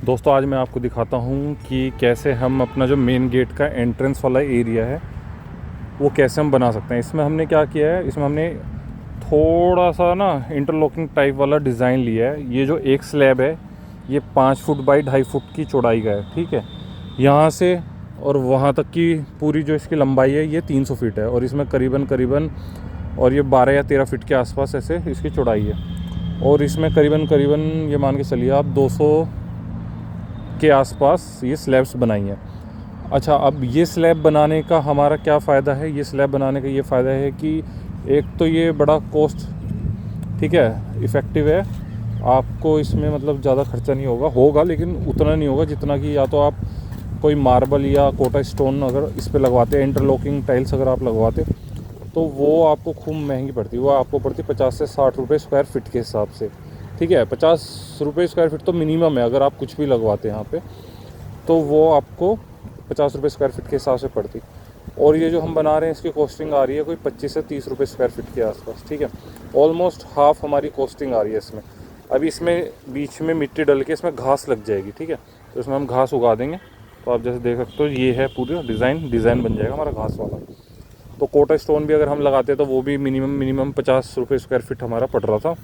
दोस्तों आज मैं आपको दिखाता हूँ कि कैसे हम अपना जो मेन गेट का एंट्रेंस वाला एरिया है वो कैसे हम बना सकते हैं। इसमें हमने क्या किया है, इसमें हमने थोड़ा सा ना इंटरलॉकिंग टाइप वाला डिज़ाइन लिया है। ये जो एक स्लैब है ये 5 फुट बाई 2.5 फुट की चौड़ाई का है, ठीक है। यहाँ से और वहाँ तक की पूरी जो इसकी लंबाई है ये 300 फीट है और इसमें करीबन और ये 12 या 13 फीट के आसपास ऐसे इसकी चौड़ाई है और इसमें करीबन ये मान के चलिए आप 200 के आसपास ये स्लैब्स बनाई हैं। अच्छा, अब ये स्लैब बनाने का हमारा क्या फ़ायदा है? ये स्लैब बनाने का ये फ़ायदा है कि एक तो ये बड़ा कॉस्ट, ठीक है, इफ़ेक्टिव है। आपको इसमें मतलब ज़्यादा खर्चा नहीं होगा लेकिन उतना नहीं होगा जितना कि या तो आप कोई मार्बल या कोटा स्टोन अगर इस पर लगवाते हैं, इंटरलॉकिंग टाइल्स अगर आप लगवाते तो वो आपको खूब महंगी पड़ती है। वो आपको पड़ती 50 से 60 रुपये स्क्वायर फिट के हिसाब से, ठीक है। 50 रुपये स्क्वायर फिट तो मिनिमम है अगर आप कुछ भी लगवाते हैं यहाँ पे, तो वो आपको 50 रुपये स्क्वायर फिट के हिसाब से पड़ती। और ये जो हम बना रहे हैं इसकी कॉस्टिंग आ रही है कोई 25 से 30 रुपये स्क्वायर फिट के आसपास, ठीक है। ऑलमोस्ट हाफ हमारी कॉस्टिंग आ रही है इसमें। अभी इसमें बीच में मिट्टी डल के इसमें घास लग जाएगी, ठीक है। तो इसमें हम घास उगा देंगे। तो आप जैसे देख सकते हो ये है पूरा डिज़ाइन बन जाएगा हमारा घास वाला। तो कोटा स्टोन भी अगर हम लगाते तो वो भी मिनिमम 50 रुपये स्क्वायर फिट हमारा पड़ रहा था।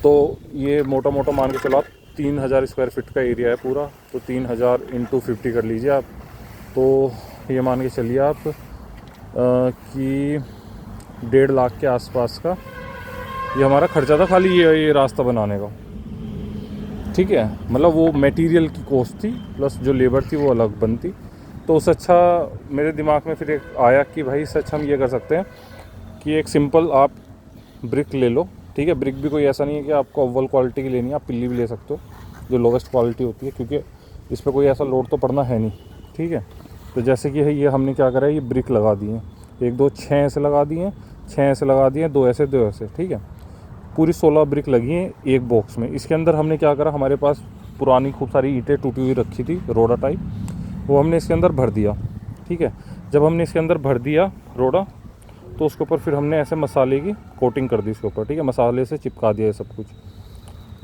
तो ये मोटा मान के चलो आप 3000 स्क्वायर फिट का एरिया है पूरा, तो 3000 इंटू 50 कर लीजिए आप। तो ये मान के चलिए आप कि 1.5 लाख के आसपास का ये हमारा खर्चा था खाली ये रास्ता बनाने का, ठीक है। मतलब वो मटेरियल की कॉस्ट थी प्लस जो लेबर थी वो अलग बनती। तो उससे अच्छा मेरे दिमाग में फिर एक आया कि भाई इससे अच्छा हम ये कर सकते हैं कि एक सिंपल आप ब्रिक ले लो, ठीक है। ब्रिक भी कोई ऐसा नहीं है कि आपको अव्वल क्वालिटी की लेनी है, आप पिल्ली भी ले सकते हो जो लोवेस्ट क्वालिटी होती है, क्योंकि इस पर कोई ऐसा लोड तो पड़ना है नहीं, ठीक है। तो जैसे कि है ये हमने क्या करा है, ये ब्रिक लगा दिए, 1 2 6 ऐसे लगा दिए, 6 ऐसे लगा दिए, 2 ऐसे 2 ऐसे, ठीक है। पूरी 16 ब्रिक लगी हैं एक बॉक्स में। इसके अंदर हमने क्या करा, हमारे पास पुरानी खूब सारी ईंटें टूटी हुई रखी थी रोड़ा टाइप, वो हमने इसके अंदर भर दिया, ठीक है। जब हमने इसके अंदर भर दिया रोड़ा तो उसके ऊपर फिर हमने ऐसे मसाले की कोटिंग कर दी इसके ऊपर, ठीक है। मसाले से चिपका दिया ये सब कुछ।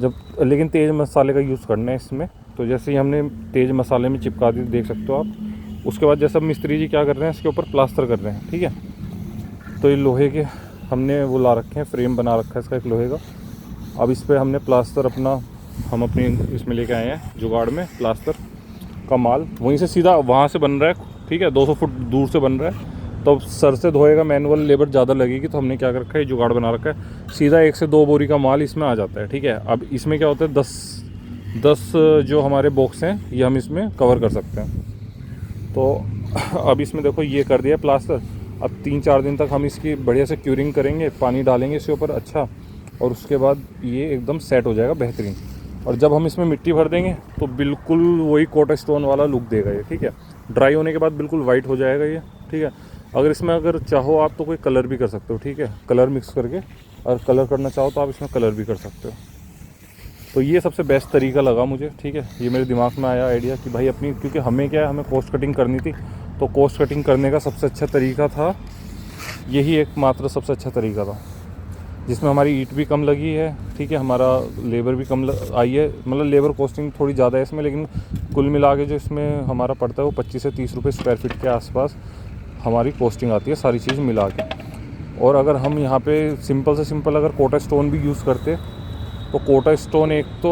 जब लेकिन तेज़ मसाले का यूज़ करना है इसमें, तो जैसे ही हमने तेज़ मसाले में चिपका दी, देख सकते हो आप। उसके बाद जैसे मिस्त्री जी क्या कर रहे हैं, इसके ऊपर प्लास्टर कर रहे हैं, ठीक है। तो ये लोहे के हमने वो ला रखे हैं, फ्रेम बना रखा है इसका एक लोहे का। अब इस पर हमने प्लास्टर हम अपनी इसमें लेके आए हैं जुगाड़ में, प्लास्टर का माल वहीं से सीधा वहाँ से बन रहा है, ठीक है। 200 फुट दूर से बन रहा है, तो सर से धोएगा, मैनुअल लेबर ज़्यादा लगेगी। तो हमने क्या कर रखा है, जुगाड़ बना रखा है, सीधा 1 से 2 बोरी का माल इसमें आ जाता है, ठीक है। अब इसमें क्या होता है, 10 जो हमारे बॉक्स हैं ये हम इसमें कवर कर सकते हैं। तो अब इसमें देखो ये कर दिया प्लास्टर। अब 3-4 दिन तक हम इसकी बढ़िया से क्यूरिंग करेंगे, पानी डालेंगे इसके ऊपर अच्छा, और उसके बाद ये एकदम सेट हो जाएगा बेहतरीन। और जब हम इसमें मिट्टी भर देंगे तो बिल्कुल वही कोटा स्टोन वाला लुक देगा ये, ठीक है। ड्राई होने के बाद बिल्कुल वाइट हो जाएगा ये, ठीक है। अगर चाहो आप तो कोई कलर भी कर सकते हो, ठीक है, कलर मिक्स करके। और कलर करना चाहो तो आप इसमें कलर भी कर सकते हो। तो ये सबसे बेस्ट तरीका लगा मुझे, ठीक है। ये मेरे दिमाग में आया आइडिया कि भाई अपनी, क्योंकि हमें क्या है, हमें कॉस्ट कटिंग करनी थी, तो कॉस्ट कटिंग करने का सबसे अच्छा तरीका था यही, एकमात्र सबसे अच्छा तरीका था, जिसमें हमारी ईंट भी कम लगी है, ठीक है। हमारा लेबर भी कम आई है, मतलब लेबर कॉस्टिंग थोड़ी ज़्यादा है इसमें, लेकिन कुल मिला के जो इसमें हमारा पड़ता है वो 25 से 30 रुपये स्क्वायर फिट के आसपास हमारी कॉस्टिंग आती है सारी चीज़ मिला के। और अगर हम यहाँ पे सिंपल से सिंपल अगर कोटा स्टोन भी यूज़ करते तो कोटा स्टोन एक तो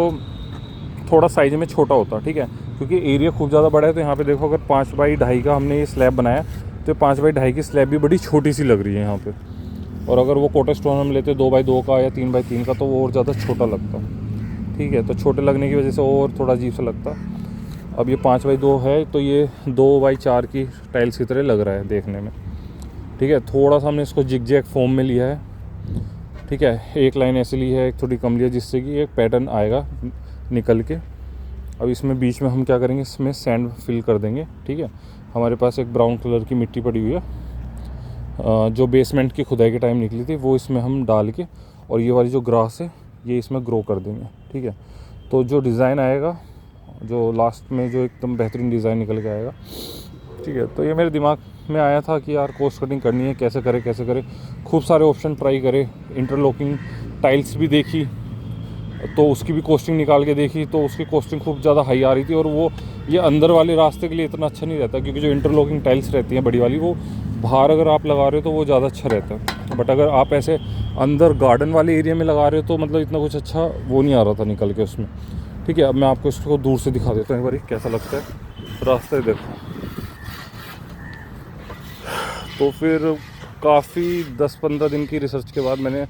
थोड़ा साइज़ में छोटा होता, ठीक है, क्योंकि एरिया खूब ज़्यादा बड़ा है। तो यहाँ पे देखो अगर 5 बाई 2.5 का हमने ये स्लैब बनाया, तो 5 बाई 2.5 की स्लैब भी बड़ी छोटी सी लग रही है यहाँ पे। और अगर वो कोटा स्टोन हम लेते 2 बाई 2 का या 3 बाई 3 का, तो वो और ज़्यादा छोटा लगता, ठीक है। तो छोटे लगने की वजह से और थोड़ा अजीब सा लगता। अब ये 5 बाई 2 है तो ये 2 बाई 4 की टाइल्स की तरह लग रहा है देखने में, ठीक है। थोड़ा सा हमने इसको जिग-जैग फॉर्म में लिया है, ठीक है। एक लाइन ऐसे ली है, एक थोड़ी कम लिया, जिससे कि एक पैटर्न आएगा निकल के। अब इसमें बीच में हम क्या करेंगे, इसमें सैंड फिल कर देंगे, ठीक है। हमारे पास एक ब्राउन कलर की मिट्टी पड़ी हुई है जो बेसमेंट की खुदाई के टाइम निकली थी, वो इसमें हम डाल के, और ये वाली जो ग्रास है ये इसमें ग्रो कर देंगे, ठीक है। तो जो डिज़ाइन आएगा, जो लास्ट में जो एकदम बेहतरीन डिज़ाइन निकल के आएगा, ठीक है। तो ये मेरे दिमाग में आया था कि यार कॉस्ट कटिंग करनी है, कैसे करें। खूब सारे ऑप्शन ट्राई करे, इंटरलॉकिंग टाइल्स भी देखी, तो उसकी भी कॉस्टिंग निकाल के देखी, तो उसकी कॉस्टिंग खूब ज़्यादा हाई आ रही थी। और वो ये अंदर वाले रास्ते के लिए इतना अच्छा नहीं रहता, क्योंकि जो इंटरलॉकिंग टाइल्स रहती हैं बड़ी वाली, वो बाहर अगर आप लगा रहे हो तो वो ज़्यादा अच्छा रहता है। बट अगर आप ऐसे अंदर गार्डन वाले एरिया में लगा रहे हो तो मतलब इतना कुछ अच्छा वो नहीं आ रहा था निकल के उसमें। ठीक है, अब मैं आपको इसको दूर से दिखा देता हूँ एक बार कैसा लगता है रास्ते, देखो। तो फिर काफ़ी 10-15 दिन की रिसर्च के बाद मैंने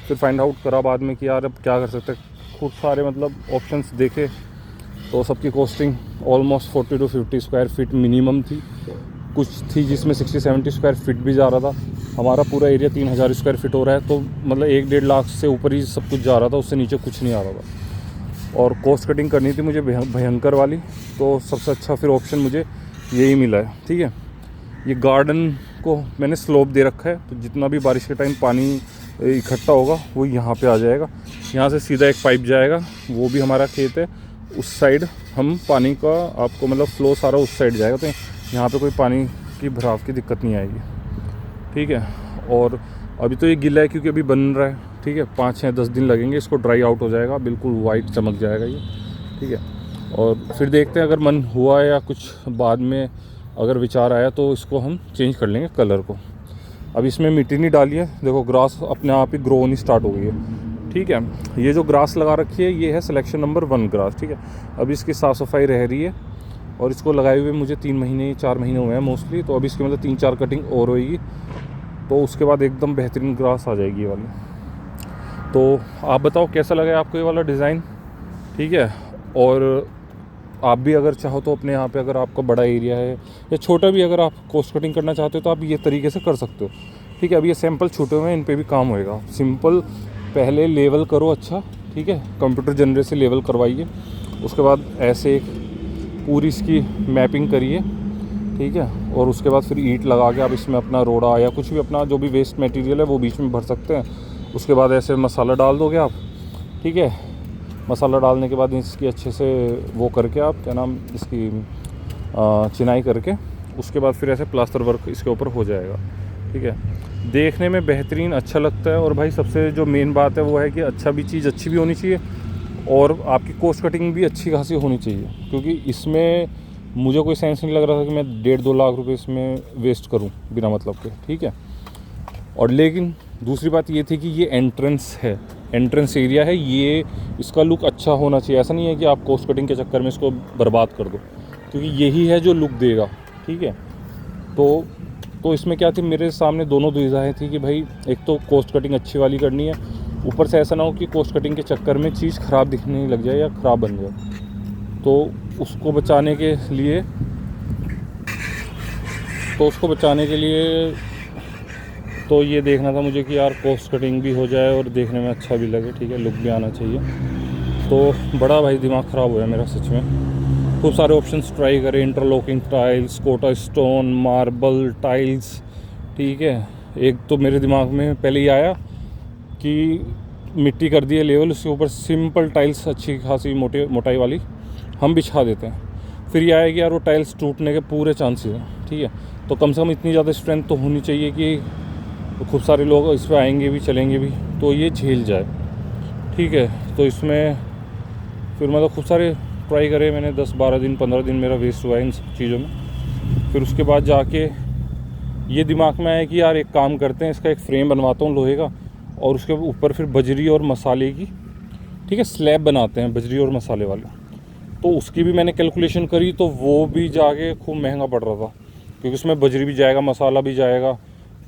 फिर फाइंड आउट करा बाद में कि यार अब क्या कर सकते हैं। खूब सारे मतलब ऑप्शंस देखे, तो सबकी costing almost 40 to 50 square feet minimum थी। कुछ थी जिसमें 60-70 स्क्वायर फीट भी जा रहा था। हमारा पूरा एरिया 3000 स्क्वायर फीट हो रहा है, तो मतलब 1-1.5 लाख से ऊपर ही सब कुछ जा रहा था, उससे नीचे कुछ नहीं आ रहा था। और कॉस्ट कटिंग करनी थी मुझे भयंकर वाली, तो सबसे अच्छा फिर ऑप्शन मुझे यही मिला है। ठीक है, ये गार्डन को मैंने स्लोप दे रखा है, तो जितना भी बारिश के टाइम पानी इकट्ठा होगा वो यहाँ पे आ जाएगा। यहाँ से सीधा एक पाइप जाएगा, वो भी हमारा खेत है, उस साइड हम पानी का आपको मतलब फ्लो सारा उस साइड जाएगा, तो यहाँ पे कोई पानी की भराव की दिक्कत नहीं आएगी। ठीक है, और अभी तो ये गीला है क्योंकि अभी बन रहा है। ठीक है, 5-6-10 दिन लगेंगे, इसको ड्राई आउट हो जाएगा, बिल्कुल वाइट चमक जाएगा ये। ठीक है, और फिर देखते हैं अगर मन हुआ या कुछ बाद में अगर विचार आया तो इसको हम चेंज कर लेंगे कलर को। अब इसमें मिट्टी नहीं डाली है, देखो ग्रास अपने आप ही ग्रो होनी स्टार्ट हो गई है। ठीक है, ये जो ग्रास लगा रखी है ये है सिलेक्शन नंबर 1 ग्रास। ठीक है, अभी इसकी साफ़ सफाई रह रही है, और इसको लगाए हुए मुझे 3-4 महीने हुए हैं मोस्टली। तो अभी इसकी मतलब 3-4 कटिंग और होएगी, तो उसके बाद एकदम बेहतरीन ग्रास आ जाएगी ये वाली। तो आप बताओ कैसा लगा आपको ये वाला डिज़ाइन। ठीक है, और आप भी अगर चाहो तो अपने यहाँ पे अगर आपका बड़ा एरिया है या छोटा भी, अगर आप कॉस्ट कटिंग करना चाहते हो तो आप ये तरीके से कर सकते हो। ठीक है, अब ये सैंपल छूटे हुए हैं, इन पे भी काम होएगा। सिंपल पहले लेवल करो अच्छा। ठीक है, कंप्यूटर जनरेट से लेवल करवाइए, उसके बाद ऐसे एक पूरी इसकी मैपिंग करिए। ठीक है, और उसके बाद फिर ईंट लगा के आप इसमें अपना रोड़ा या कुछ भी अपना जो भी वेस्ट मटेरियल है वो बीच में भर सकते हैं। उसके बाद ऐसे मसाला डाल दोगे आप। ठीक है, मसाला डालने के बाद इसकी अच्छे से वो करके आप क्या नाम इसकी चिनाई करके, उसके बाद फिर ऐसे प्लास्टर वर्क इसके ऊपर हो जाएगा। ठीक है, देखने में बेहतरीन अच्छा लगता है। और भाई सबसे जो मेन बात है वो है कि अच्छा भी चीज़ अच्छी भी होनी चाहिए, और आपकी कॉस्ट कटिंग भी अच्छी खासी होनी चाहिए, क्योंकि इसमें मुझे कोई सेंस नहीं लग रहा था कि मैं 1.5-2 लाख रुपए इसमें वेस्ट करूं बिना मतलब के। ठीक है, और लेकिन दूसरी बात ये थी कि ये एंट्रेंस है, एंट्रेंस एरिया है, ये इसका लुक अच्छा होना चाहिए। ऐसा नहीं है कि आप कॉस्ट कटिंग के चक्कर में इसको बर्बाद कर दो, क्योंकि यही है जो लुक देगा। ठीक है, तो इसमें क्या थी, मेरे सामने दोनों दुविधाएं थी कि भाई एक तो कॉस्ट कटिंग अच्छी वाली करनी है, ऊपर से ऐसा ना हो कि कॉस्ट कटिंग के चक्कर में चीज़ ख़राब दिखने लग जाए या ख़राब बन जाए। तो उसको बचाने के लिए तो ये देखना था मुझे कि यार कॉस्ट कटिंग भी हो जाए और देखने में अच्छा भी लगे। ठीक है, लुक भी आना चाहिए। तो बड़ा भाई दिमाग ख़राब हुआ मेरा सच में। खूब सारे ऑप्शंस ट्राई करे, interlocking tiles, Kota stone, marble tiles. ठीक है, एक तो मेरे दिमाग में पहले ही आया कि मिट्टी कर दी है लेवल, उसके ऊपर सिंपल टाइल्स अच्छी खासी मोटाई वाली हम बिछा देते हैं। फिर ये आया कि यार वो टाइल्स टूटने के पूरे चांसेस हैं। ठीक है, तो कम से कम इतनी ज़्यादा स्ट्रेंथ तो होनी चाहिए कि खूब सारे लोग इस पर आएंगे भी चलेंगे भी तो ये झेल जाए। ठीक है, तो इसमें फिर मतलब खूब सारे ट्राई करे मैंने, 10-12 दिन 15 दिन मेरा वेस्ट हुआ इन सब चीज़ों में। फिर उसके बाद जाके ये दिमाग में आया कि यार एक काम करते हैं, इसका एक फ्रेम बनवाता हूँ लोहे का, और उसके ऊपर फिर बजरी और मसाले की, ठीक है, स्लैब बनाते हैं बजरी और मसाले वाले। तो उसकी भी मैंने कैलकुलेशन करी, तो वो भी जाके खूब महंगा पड़ रहा था, क्योंकि उसमें बजरी भी जाएगा, मसाला भी जाएगा।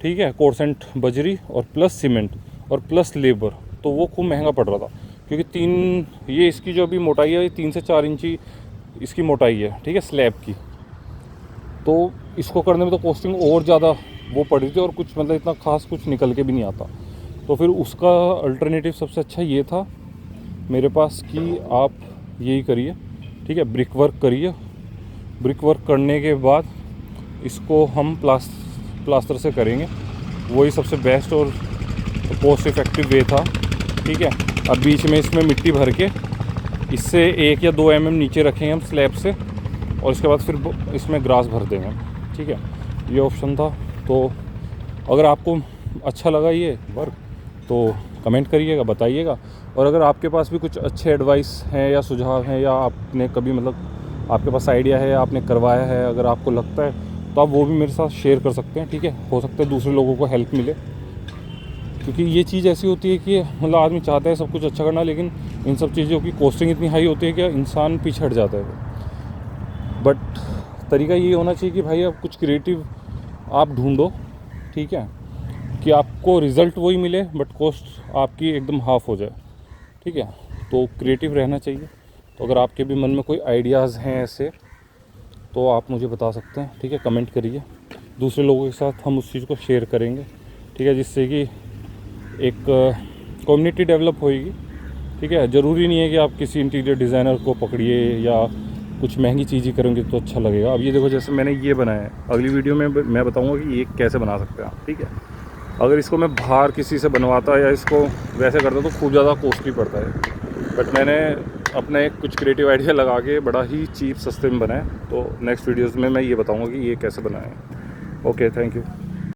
ठीक है, कोर्सेंट बजरी और प्लस सीमेंट और प्लस लेबर, तो वो खूब महंगा पड़ रहा था। क्योंकि ये इसकी जो अभी मोटाई है 3 से 4 इंची इसकी मोटाई है। ठीक है, स्लैब की। तो इसको करने में तो कॉस्टिंग और ज़्यादा वो पड़ रही थी, और कुछ मतलब इतना खास कुछ निकल के भी नहीं आता। तो फिर उसका अल्टरनेटिव सबसे अच्छा ये था मेरे पास कि आप यही करिए। ठीक है, ब्रिक वर्क करिए। ब्रिक वर्क करने के बाद इसको हम प्लास्टर से करेंगे, वही सबसे बेस्ट और कॉस्ट इफ़ेक्टिव वे था। ठीक है, अब बीच में इसमें मिट्टी भर के इससे 1 या 2 mm नीचे रखेंगे हम स्लैब से, और इसके बाद फिर इसमें ग्रास भर देंगे। ठीक है, ये ऑप्शन था। तो अगर आपको अच्छा लगा ये वर्क तो कमेंट करिएगा, बताइएगा। और अगर आपके पास भी कुछ अच्छे एडवाइस हैं या सुझाव हैं, या आपने कभी मतलब आपके पास आइडिया है, आपने करवाया है, अगर आपको लगता है तो आप वो भी मेरे साथ शेयर कर सकते हैं, ठीक है। हो सकता है दूसरे लोगों को हेल्प मिले, क्योंकि ये चीज़ ऐसी होती है कि मतलब आदमी चाहता है सब कुछ अच्छा करना, लेकिन इन सब चीज़ों की कॉस्टिंग इतनी हाई होती है कि इंसान पीछे हट जाता है। बट तरीका ये होना चाहिए कि भाई आप कुछ क्रिएटिव आप ढूंढो, ठीक है, कि आपको रिज़ल्ट वही मिले बट कॉस्ट आपकी एकदम हाफ़ हो जाए, ठीक है। तो क्रिएटिव रहना चाहिए। तो अगर आपके भी मन में कोई आइडियाज़ हैं ऐसे, तो आप मुझे बता सकते हैं, ठीक है। कमेंट करिए, दूसरे लोगों के साथ हम उस चीज़ को शेयर करेंगे, ठीक है, जिससे कि एक कम्युनिटी डेवलप होएगी, ठीक है। ज़रूरी नहीं है कि आप किसी इंटीरियर डिज़ाइनर को पकड़िए या कुछ महंगी चीज़ ही करेंगे तो अच्छा लगेगा। अब ये देखो, जैसे मैंने ये बनाया है, अगली वीडियो में मैं बताऊंगा कि ये कैसे बना सकते हैं आप, ठीक है। अगर इसको मैं बाहर किसी से बनवाता या इसको वैसे करता तो खूब ज़्यादा कॉस्टली पड़ता है, बट मैंने अपने कुछ क्रिएटिव आइडिया लगा के बड़ा ही चीप सस्ते में बनाया। तो नेक्स्ट वीडियोज़ में मैं ये बताऊँगा कि ये कैसे बनाया है। Okay, thank you.